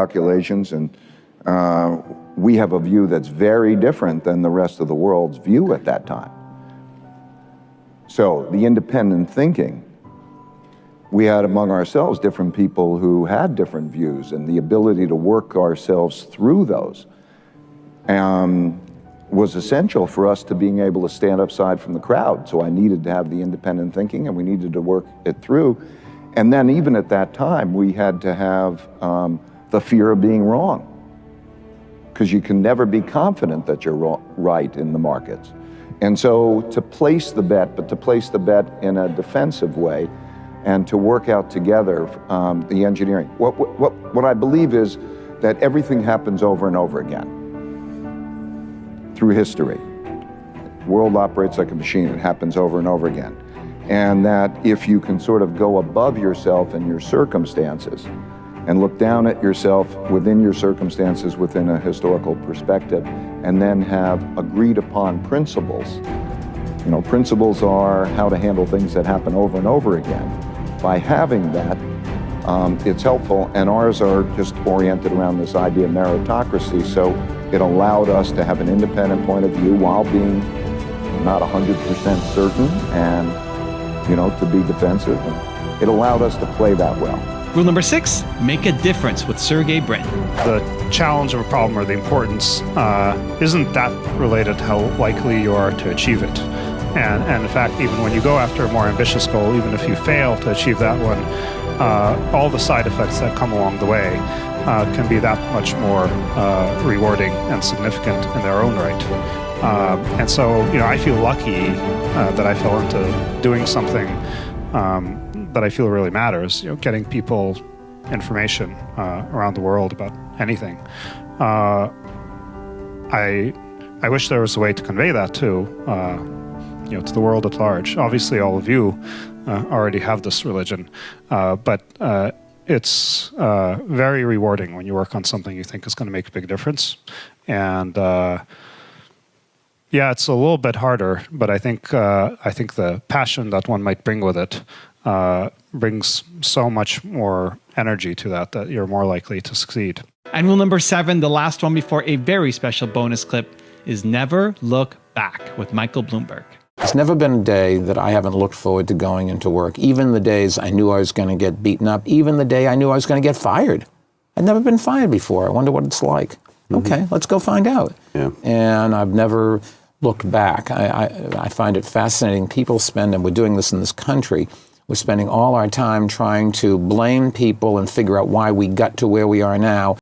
calculations, and we have a view that's very different than the rest of the world's view at that time. So the independent thinking, we had among ourselves different people who had different views, and the ability to work ourselves through those was essential for us to being able to stand aside from the crowd. So I needed to have the independent thinking, and we needed to work it through. And then even at that time, we had to have the fear of being wrong, because you can never be confident that you're right in the markets. And so to place the bet, but to place the bet in a defensive way, and to work out together the engineering. What I believe is that everything happens over and over again through history. The world operates like a machine. It happens over and over again. And that if you can sort of go above yourself and your circumstances and look down at yourself within your circumstances within a historical perspective, and then have agreed upon principles. You know, principles are how to handle things that happen over and over again. By having that, it's helpful, and ours are just oriented around this idea of meritocracy, so it allowed us to have an independent point of view while being not 100% certain, and, you know, to be defensive. And it allowed us to play that well. Rule number 6, make a difference with Sergey Brin. The challenge of a problem, or the importance, isn't that related to how likely you are to achieve it. And in fact, even when you go after a more ambitious goal, even if you fail to achieve that one, all the side effects that come along the way can be that much more rewarding and significant in their own right. And so, you know, I feel lucky that I fell into doing something that I feel really matters, you know, getting people information around the world about anything. I wish there was a way to convey that too, you know, to the world at large. Obviously, all of you already have this religion, but it's very rewarding when you work on something you think is going to make a big difference. And yeah, it's a little bit harder, but I think the passion that one might bring with it brings so much more energy to that you're more likely to succeed. And rule number 7, the last one before a very special bonus clip, is never look back with Michael Bloomberg. There's never been a day that I haven't looked forward to going into work, even the days I knew I was going to get beaten up, even the day I knew I was going to get fired. I'd never been fired before. I wonder what it's like. Okay, let's go find out. Yeah. And I've never looked back. I find it fascinating. People spend, and we're doing this in this country, we're spending all our time trying to blame people and figure out why we got to where we are now.